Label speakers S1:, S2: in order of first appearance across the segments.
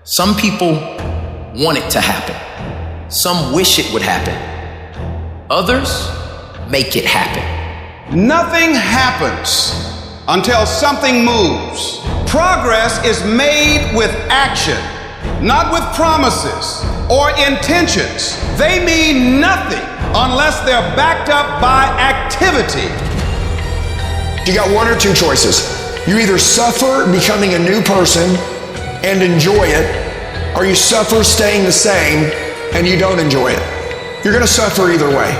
S1: Some people want it to happen. Some wish it would happen. Others make it happen.
S2: Nothing happens until something moves. Progress is made with action, not with promises or intentions. They mean nothing unless they're backed up by activity.
S3: You got one or two choices. You either suffer becoming a new person and enjoy it, or you suffer staying the same and you don't enjoy it. You're gonna suffer either way.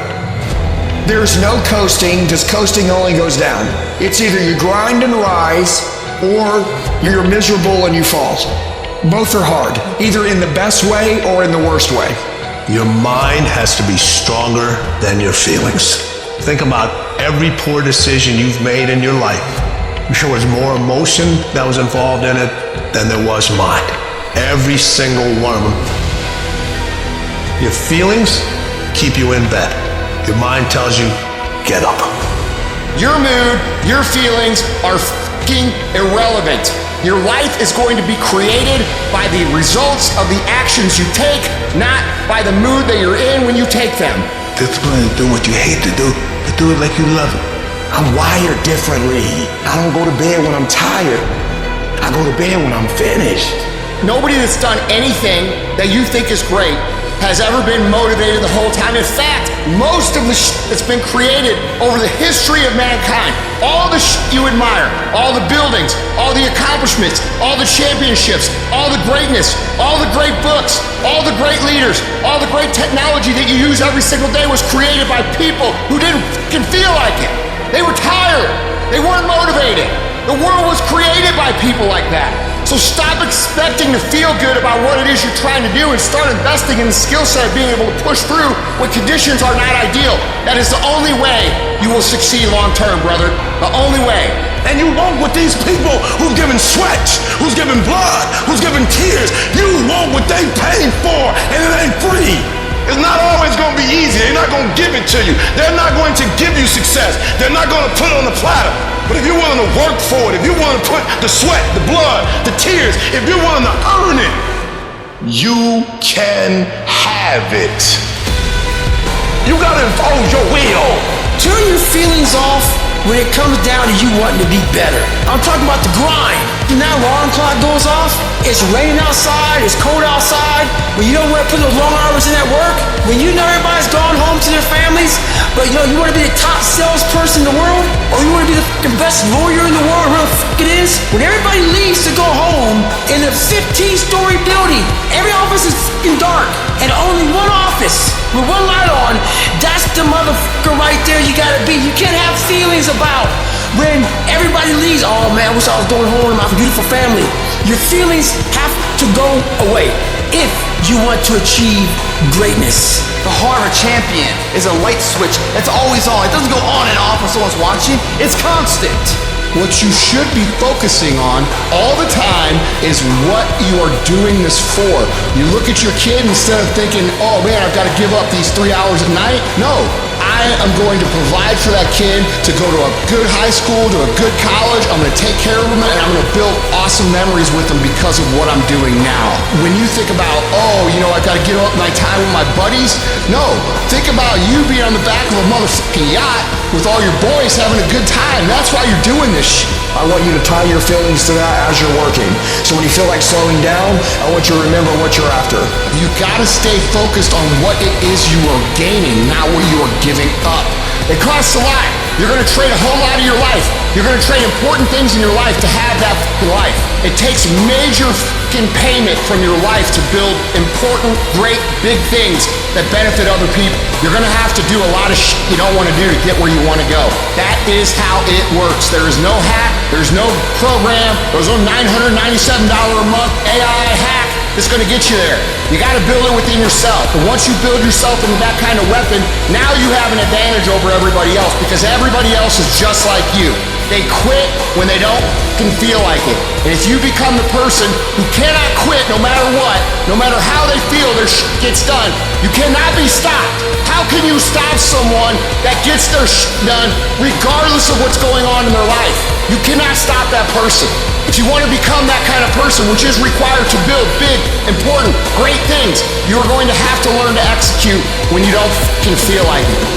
S3: There's no coasting, because coasting only goes down. It's either you grind and rise, or you're miserable and you fall. Both are hard, either in the best way or in the worst way.
S4: Your mind has to be stronger than your feelings. Think about every poor decision you've made in your life. I'm sure there's more emotion that was involved in it than there was mind. Every single one of them. Your feelings keep you in bed. Your mind tells you, get up.
S5: Your mood, your feelings are f***ing irrelevant. Your life is going to be created by the results of the actions you take, not by the mood that you're in when you take them.
S6: Discipline is doing what you hate to do, but do it like you love it.
S3: I'm wired differently. I don't go to bed when I'm tired. I go to bed when I'm finished.
S5: Nobody that's done anything that you think is great has ever been motivated the whole time. In fact, most of the that's been created over the history of mankind, all the you admire, all the buildings, all the accomplishments, all the championships, all the greatness, all the great books, all the great leaders, all the great technology that you use every single day was created by people who didn't f***ing feel like it. They were tired. They weren't motivated. The world was created by people like that. So stop expecting to feel good about what it is you're trying to do and start investing in the skill set of being able to push through when conditions are not ideal. That is the only way you will succeed long term, brother. The only way.
S6: And you walk with these people who's giving sweat, who's giving blood, who's giving tears. You want what they paid for, and it ain't free. It's not always gonna be easy. They're not gonna give it to you. They're not going to give you success. They're not gonna put it on the platter. But if you're willing to work for it, if you're willing to put the sweat, the blood, the tears, if you're willing to earn it, you can have it. You gotta impose your will.
S7: Turn your feelings off when it comes down to you wanting to be better. I'm talking about the grind. When that alarm clock goes off, it's raining outside, it's cold outside, when you don't want to put those long hours in at work, when you know everybody's gone home to their families, but you want to be the top salesperson in the world, or you want to be the f***ing best lawyer in the world, whoever the f*** it is, when everybody leaves to go home in a 15-story building, every office is f***ing dark, and only one office with one light on, that's the motherfucker right there you gotta be. You can't have feelings about when everybody leaves. Oh man, I wish I was going home to my beautiful family. Your feelings have to go away if you want to achieve greatness.
S1: The heart of a champion is a light switch that's always on. It doesn't go on and off when someone's watching. It's constant.
S5: What you should be focusing on all the time is what you are doing this for. You look at your kid instead of thinking, oh man, I've got to give up these 3 hours at night. No, I am going to provide for that kid to go to a good high school, to a good college. I'm going to take care of them, and I'm going to build awesome memories with them because of what I'm doing now. When you think about, oh, I've got to get up my time with my buddies. No, think about you being on the back of a motherfucking yacht with all your boys having a good time. That's why you're doing this shit.
S3: I want you to tie your feelings to that as you're working. So when you feel like slowing down, I want you to remember what you're after.
S5: You gotta stay focused on what it is you are gaining, not what you are giving up. It costs a lot. You're gonna trade a whole lot of your life. You're gonna trade important things in your life to have that f***ing life. It takes major f***ing payment from your life to build important, great, big things that benefit other people. You're gonna have to do a lot of shit you don't wanna do to get where you wanna go. That is how it works. There is no hack, there's no program, there's no $997 a month AI hack that's gonna get you there. You gotta build it within yourself. And once you build yourself into that kind of weapon, now you have an advantage over everybody else because everybody else is just like you. They quit when they don't feel like it. And if you become the person who cannot quit no matter what, no matter how they feel their gets done, you cannot be stopped. How can you stop someone that gets their done regardless of what's going on in their life? You cannot stop that person. If you want to become that kind of person, which is required to build big, important, great things, you're going to have to learn to execute when you don't feel like it.